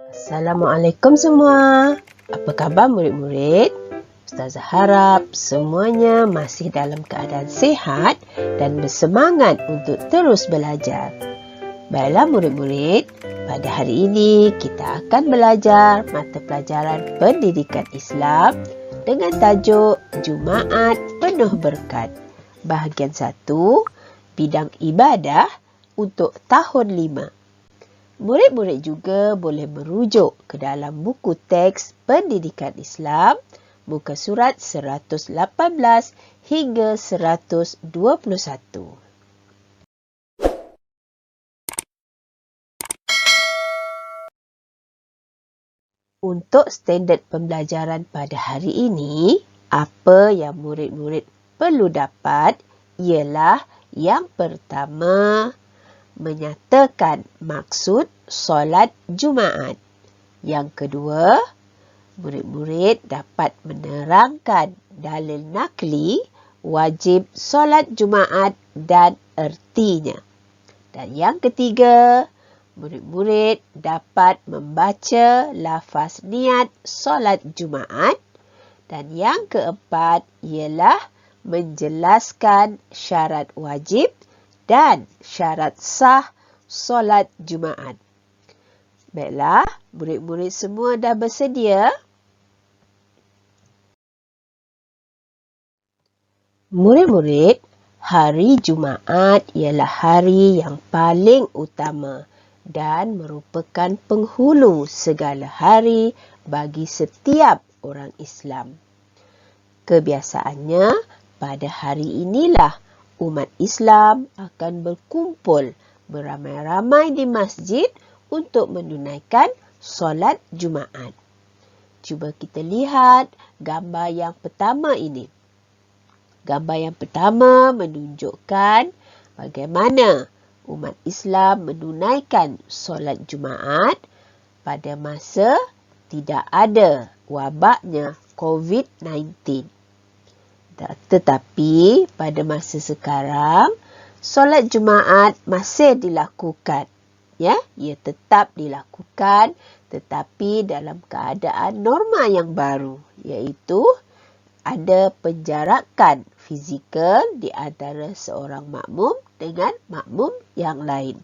Assalamualaikum semua. Apa khabar murid-murid? Ustazah harap semuanya masih dalam keadaan sihat dan bersemangat untuk terus belajar. Baiklah murid-murid, pada hari ini kita akan belajar mata pelajaran Pendidikan Islam dengan tajuk Jumaat Penuh Berkat. Bahagian 1, Bidang Ibadah untuk tahun 5. Murid-murid juga boleh merujuk ke dalam buku teks Pendidikan Islam, muka surat 118 hingga 121. Untuk standard pembelajaran pada hari ini, apa yang murid-murid perlu dapat ialah yang pertama, menyatakan maksud solat Jumaat. Yang kedua, murid-murid dapat menerangkan dalil nakli wajib solat Jumaat dan ertinya. Dan yang ketiga, murid-murid dapat membaca lafaz niat solat Jumaat. Dan yang keempat ialah menjelaskan syarat wajib dan syarat sah solat Jumaat. Baiklah, murid-murid semua dah bersedia? Murid-murid, hari Jumaat ialah hari yang paling utama dan merupakan penghulu segala hari bagi setiap orang Islam. Kebiasaannya, pada hari inilah umat Islam akan berkumpul beramai-ramai di masjid untuk menunaikan solat Jumaat. Cuba kita lihat gambar yang pertama ini. Gambar yang pertama menunjukkan bagaimana umat Islam menunaikan solat Jumaat pada masa tidak ada wabaknya COVID-19. Tetapi pada masa sekarang, solat Jumaat masih dilakukan. Ya, ia tetap dilakukan tetapi dalam keadaan norma yang baru, iaitu ada penjarakan fizikal di antara seorang makmum dengan makmum yang lain.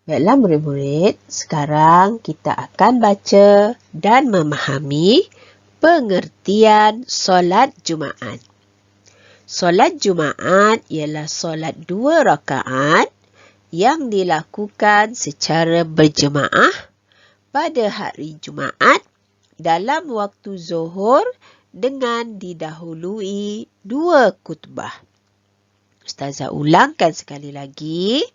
Baiklah murid-murid, sekarang kita akan baca dan memahami pengertian solat Jumaat. Solat Jumaat ialah solat 2 rakaat yang dilakukan secara berjemaah pada hari Jumaat dalam waktu zuhur dengan didahului 2 khutbah. Ustazah ulangkan sekali lagi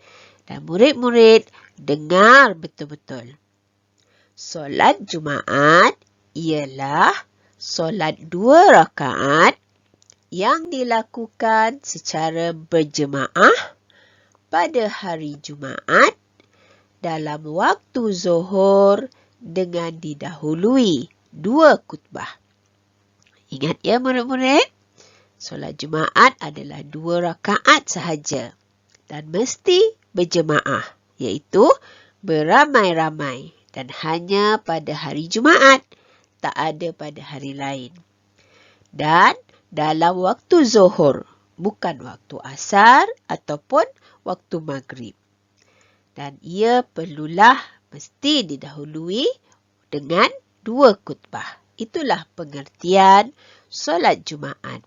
dan murid-murid dengar betul-betul. Solat Jumaat ialah solat 2 rakaat yang dilakukan secara berjemaah pada hari Jumaat dalam waktu zuhur dengan didahului 2 khutbah. Ingat ya murid-murid, solat Jumaat adalah 2 rakaat sahaja dan mesti berjemaah, iaitu beramai-ramai dan hanya pada hari Jumaat, tak ada pada hari lain. Dan dalam waktu zuhur, bukan waktu asar ataupun waktu maghrib. Dan ia perlulah mesti didahului dengan 2 khutbah. Itulah pengertian solat Jumaat.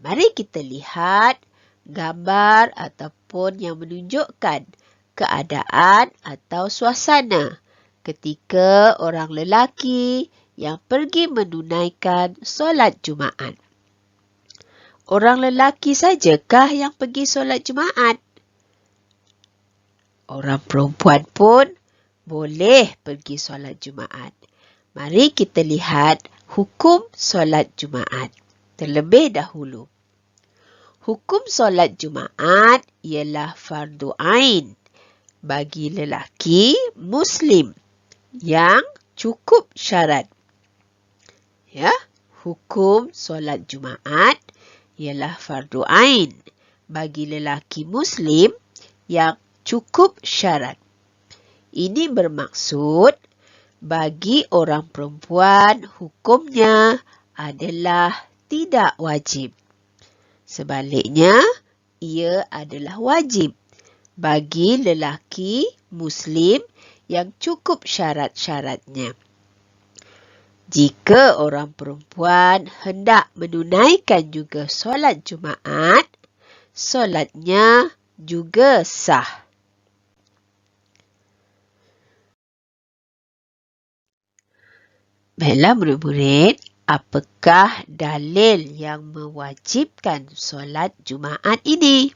Mari kita lihat gambar ataupun yang menunjukkan keadaan atau suasana ketika orang lelaki yang pergi menunaikan solat Jumaat. Orang lelaki sajakah yang pergi solat Jumaat? Orang perempuan pun boleh pergi solat Jumaat. Mari kita lihat hukum solat Jumaat terlebih dahulu. Hukum solat Jumaat ialah fardu ain bagi lelaki Muslim yang cukup syarat. Ya, Hukum solat Jumaat ialah fardu ain bagi lelaki Muslim yang cukup syarat. Ini bermaksud bagi orang perempuan hukumnya adalah tidak wajib. Sebaliknya, ia adalah wajib bagi lelaki Muslim yang cukup syarat-syaratnya. Jika orang perempuan hendak menunaikan juga solat Jumaat, solatnya juga sah. Baiklah murid-murid, apakah dalil yang mewajibkan solat Jumaat ini?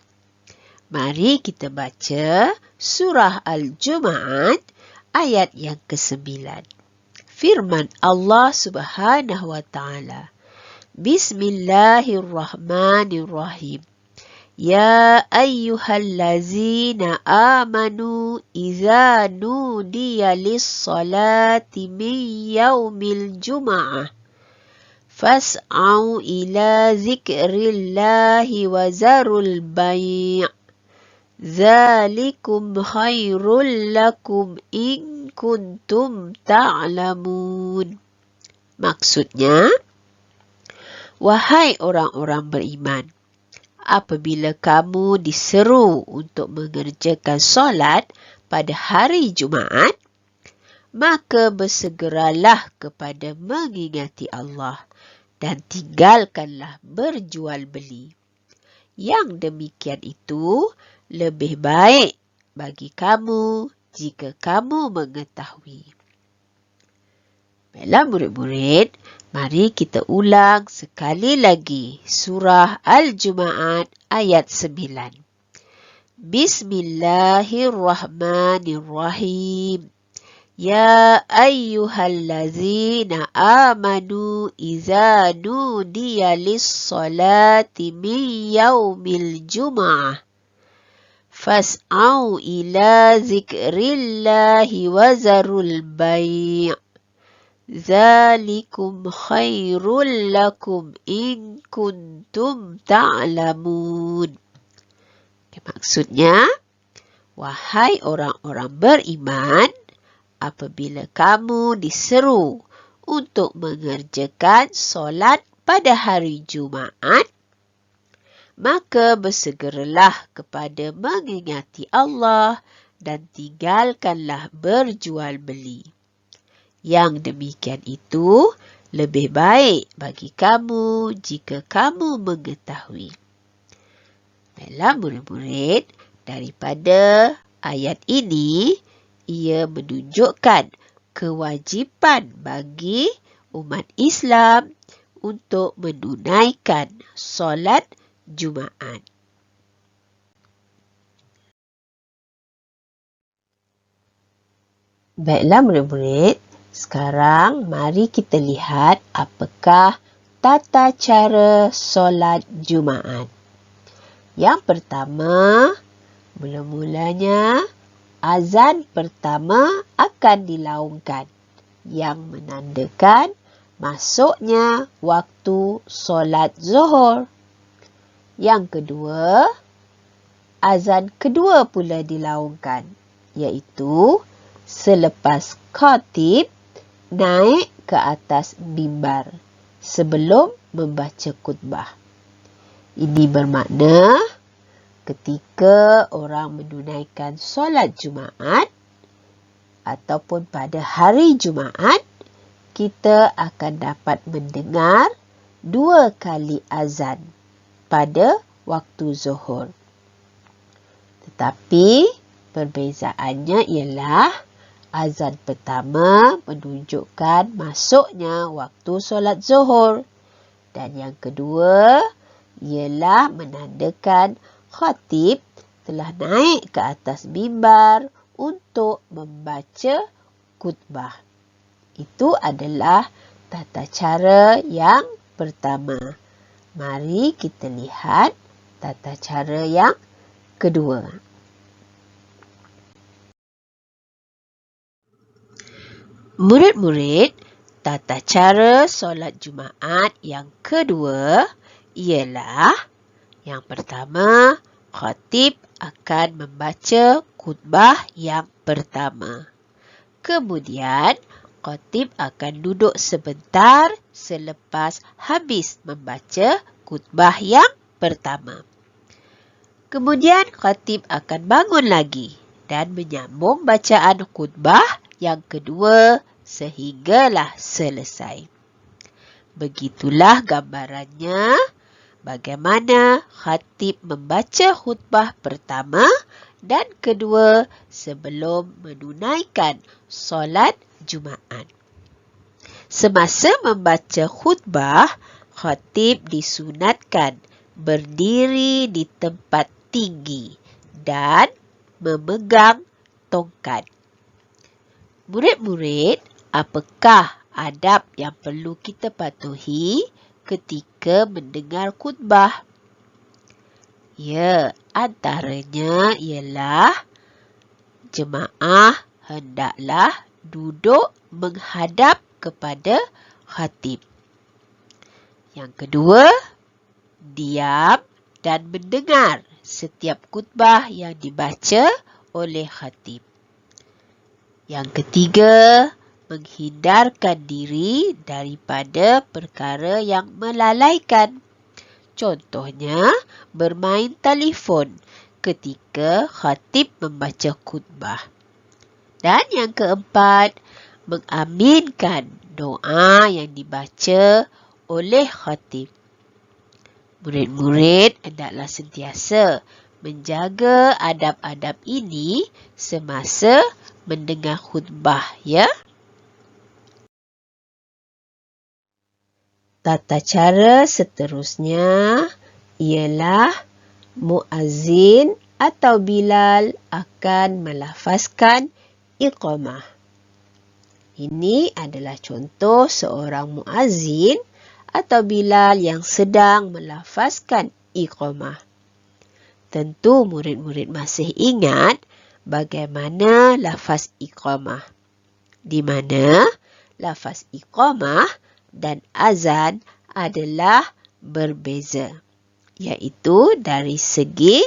Mari kita baca surah Al-Jumaat ayat yang ke-9. Firman Allah Subhanahu wa Ta'ala. Bismillahirrahmanirrahim. Ya ayyuhallazina amanu idza nudiya lis-salati min yaumil jum'ah fas'au ila zikrillahi wa zarul bai'. Zalikum khairul lakum in kuntum ta'lamun. Maksudnya, wahai orang-orang beriman, apabila kamu diseru untuk mengerjakan solat pada hari Jumaat, maka bersegeralah kepada mengingati Allah dan tinggalkanlah berjual beli. Yang demikian itu lebih baik bagi kamu jika kamu mengetahui. Baiklah murid-murid, mari kita ulang sekali lagi surah Al-Jumaat ayat 9. Bismillahirrahmanirrahim. Ya ayyuhallazina amanu idza nudiya lis-salati min yaumil jum'ah fas'au ila zikrillahi wa zarul bai'. Zalikum khairul lakum in kuntum ta'lamun. Maksudnya, wahai orang-orang beriman, apabila kamu diseru untuk mengerjakan solat pada hari Jumaat, maka bersegeralah kepada mengingati Allah dan tinggalkanlah berjual beli. Yang demikian itu lebih baik bagi kamu jika kamu mengetahui. Baiklah murid-murid, daripada ayat ini, ia menunjukkan kewajipan bagi umat Islam untuk menunaikan solat Jumaat. Baiklah murid-murid, sekarang mari kita lihat apakah tata cara solat Jumaat. Yang pertama, mula-mulanya azan pertama akan dilaungkan yang menandakan masuknya waktu solat Zuhur. Yang kedua, azan kedua pula dilaungkan, iaitu selepas khatib naik ke atas mimbar sebelum membaca khutbah. Ini bermakna ketika orang menunaikan solat Jumaat ataupun pada hari Jumaat, kita akan dapat mendengar 2 kali azan pada waktu Zuhur. Tetapi perbezaannya ialah azan pertama menunjukkan masuknya waktu solat Zuhur dan yang kedua ialah menandakan khatib telah naik ke atas mimbar untuk membaca khutbah. Itu adalah tata cara yang pertama. Mari kita lihat tata cara yang kedua. Murid-murid, Tata cara solat Jumaat yang kedua ialah yang pertama, khatib akan membaca khutbah yang pertama. Kemudian, khatib akan duduk sebentar selepas habis membaca khutbah yang pertama. Kemudian, khatib akan bangun lagi dan menyambung bacaan khutbah yang kedua sehinggalah selesai. Begitulah gambarannya bagaimana khatib membaca khutbah pertama dan kedua sebelum menunaikan solat Jumaat. Semasa membaca khutbah, khatib disunatkan berdiri di tempat tinggi dan memegang tongkat. Murid-murid, apakah adab yang perlu kita patuhi ketika mendengar khutbah? Ya, antaranya ialah jemaah hendaklah duduk menghadap kepada khatib. Yang kedua, diam dan mendengar setiap khutbah yang dibaca oleh khatib. Yang ketiga, menghindarkan diri daripada perkara yang melalaikan. Contohnya, bermain telefon ketika khatib membaca khutbah. Dan yang keempat, mengaminkan doa yang dibaca oleh khatib. Murid-murid hendaklah sentiasa menjaga adab-adab ini semasa mendengar khutbah, ya. Tata cara seterusnya ialah muazzin atau Bilal akan melafazkan iqamah. Ini adalah contoh seorang muazzin atau Bilal yang sedang melafazkan iqamah. Tentu murid-murid masih ingat bagaimana lafaz iqamah, di mana lafaz iqamah dan azan adalah berbeza, iaitu dari segi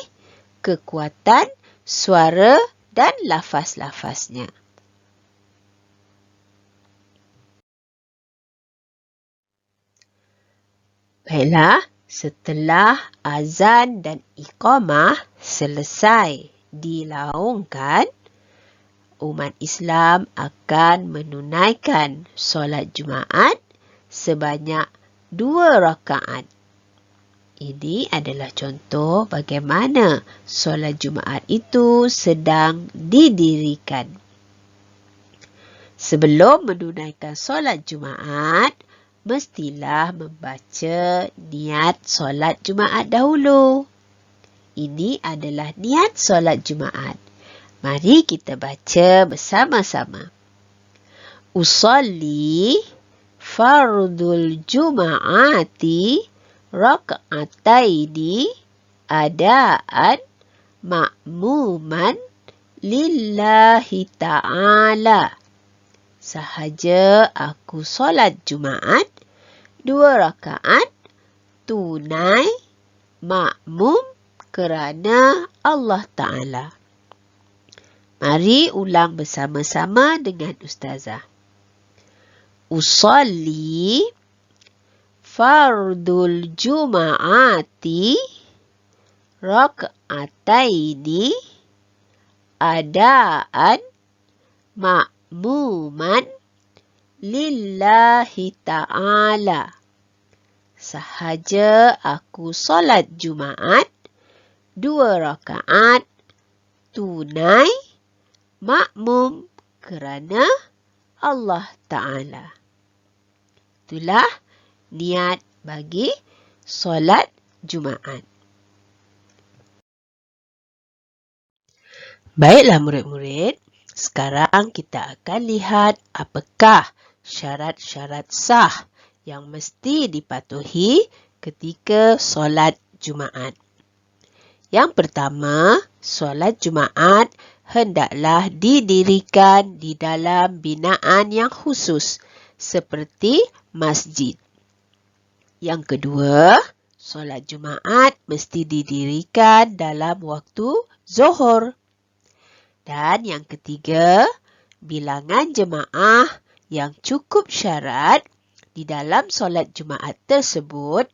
kekuatan suara dan lafaz-lafaznya. Baiklah, setelah azan dan iqamah selesai dilaungkan, umat Islam akan menunaikan solat Jumaat sebanyak 2 rakaat. Ini adalah contoh bagaimana solat Jumaat itu sedang didirikan. Sebelum menunaikan solat Jumaat, mestilah membaca niat solat Jumaat dahulu. Ini adalah niat solat Jumaat. Mari kita baca bersama-sama. Usalli fardul Juma'ati raka'ataini adaan ma'muman lillahi ta'ala. Sahaja aku solat Jumaat 2 rakaat tunai makmum kerana Allah Ta'ala. Mari ulang bersama-sama dengan Ustazah. Usalli fardul Juma'ati raka'ataini adaan ma'muman lillahi ta'ala. Sahaja aku solat Jumaat 2 rakaat tunai makmum kerana Allah Ta'ala. Itulah niat bagi solat Jumaat. Baiklah murid-murid, sekarang kita akan lihat apakah syarat-syarat sah yang mesti dipatuhi ketika solat Jumaat. Yang pertama, solat Jumaat hendaklah didirikan di dalam binaan yang khusus seperti masjid. Yang kedua, solat Jumaat mesti didirikan dalam waktu Zuhur. Dan yang ketiga, bilangan jemaah yang cukup syarat di dalam solat Jumaat tersebut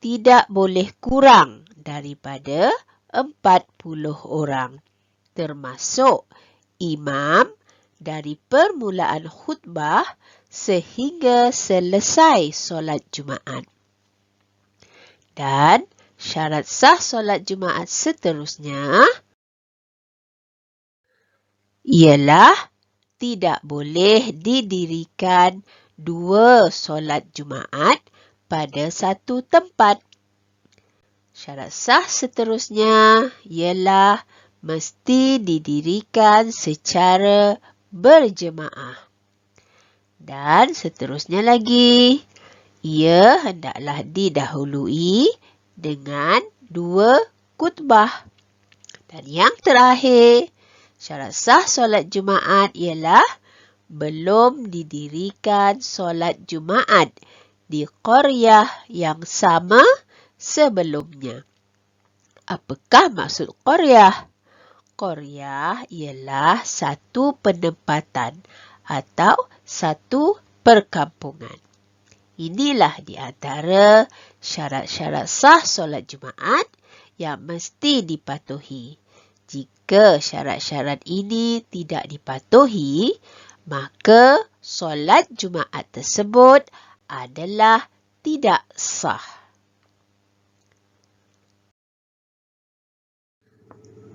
tidak boleh kurang daripada 40 orang, termasuk imam dari permulaan khutbah sehingga selesai solat Jumaat. Dan syarat sah solat Jumaat seterusnya ialah tidak boleh didirikan 2 solat Jumaat pada satu tempat. Syarat sah seterusnya ialah mesti didirikan secara berjemaah. Dan seterusnya lagi, ia hendaklah didahului dengan 2 khutbah. Dan yang terakhir, syarat sah solat Jumaat ialah belum didirikan solat Jumaat di qaryah yang sama sebelumnya. Apakah maksud qaryah? Qaryah ialah satu penempatan atau satu perkampungan. Inilah di antara syarat-syarat sah solat Jumaat yang mesti dipatuhi. Jika syarat-syarat ini tidak dipatuhi, maka solat Jumaat tersebut adalah tidak sah.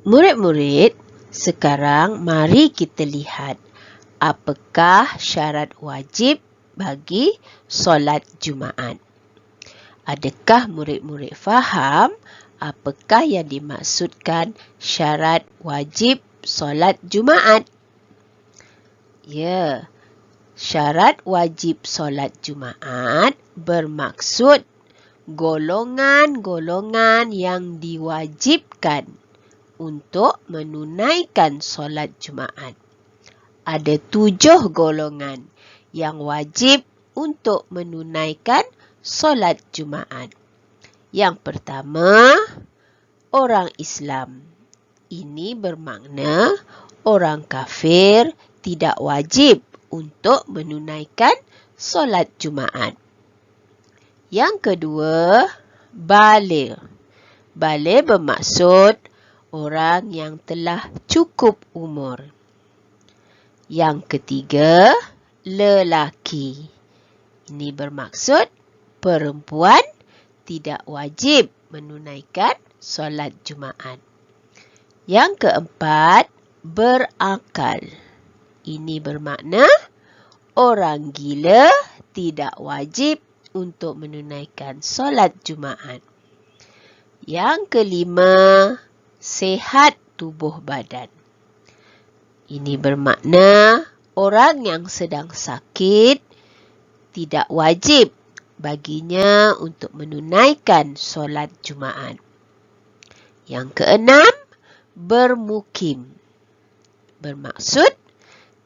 Murid-murid, sekarang mari kita lihat apakah syarat wajib bagi solat Jumaat. Adakah murid-murid faham apakah yang dimaksudkan syarat wajib solat Jumaat? Ya, syarat wajib solat Jumaat bermaksud golongan-golongan yang diwajibkan untuk menunaikan solat Jumaat. Ada 7 golongan yang wajib untuk menunaikan solat Jumaat. Yang pertama, orang Islam. Ini bermakna orang kafir tidak wajib untuk menunaikan solat Jumaat. Yang kedua, baligh. Baligh bermaksud orang yang telah cukup umur. Yang ketiga, lelaki. Ini bermaksud perempuan tidak wajib menunaikan solat Jumaat. Yang keempat, berakal. Ini bermakna orang gila tidak wajib untuk menunaikan solat Jumaat. Yang kelima, sehat tubuh badan. Ini bermakna orang yang sedang sakit tidak wajib baginya untuk menunaikan solat Jumaat. Yang keenam, bermukim. Bermaksud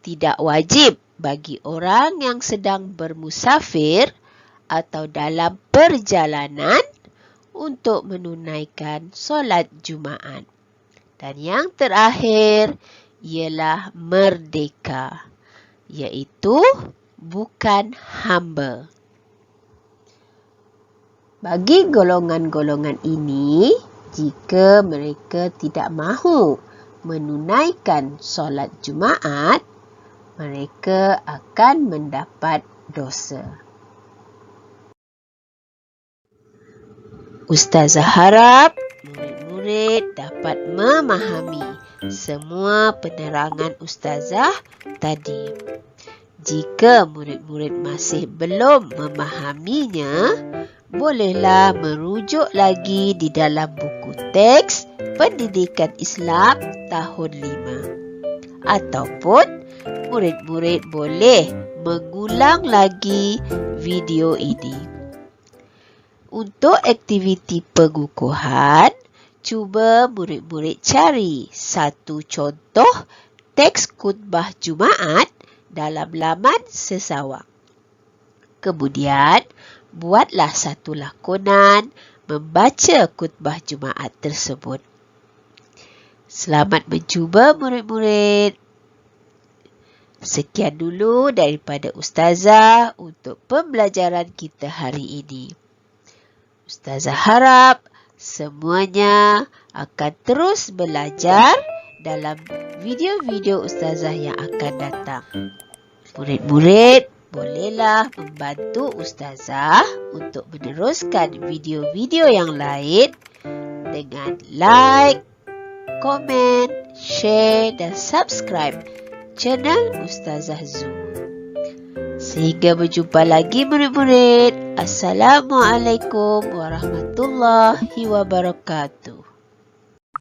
tidak wajib bagi orang yang sedang bermusafir atau dalam perjalanan untuk menunaikan solat Jumaat. Dan yang terakhir ialah merdeka, iaitu bukan hamba. Bagi golongan-golongan ini, jika mereka tidak mahu menunaikan solat Jumaat, mereka akan mendapat dosa. Ustazah harap murid-murid dapat memahami semua penerangan Ustazah tadi. Jika murid-murid masih belum memahaminya, bolehlah merujuk lagi di dalam buku teks Pendidikan Islam tahun 5. Ataupun murid-murid boleh mengulang lagi video ini. Untuk aktiviti pengukuhan, cuba murid-murid cari satu contoh teks khutbah Jumaat dalam laman sesawang. Kemudian, buatlah satu lakonan membaca khutbah Jumaat tersebut. Selamat mencuba murid-murid. Sekian dulu daripada Ustazah untuk pembelajaran kita hari ini. Ustazah harap semuanya akan terus belajar dalam video-video Ustazah yang akan datang. Murid-murid, bolehlah membantu Ustazah untuk meneruskan video-video yang lain dengan like, komen, share dan subscribe channel Ustazah Zu. Sehingga berjumpa lagi murid-murid. Assalamualaikum warahmatullahi wabarakatuh.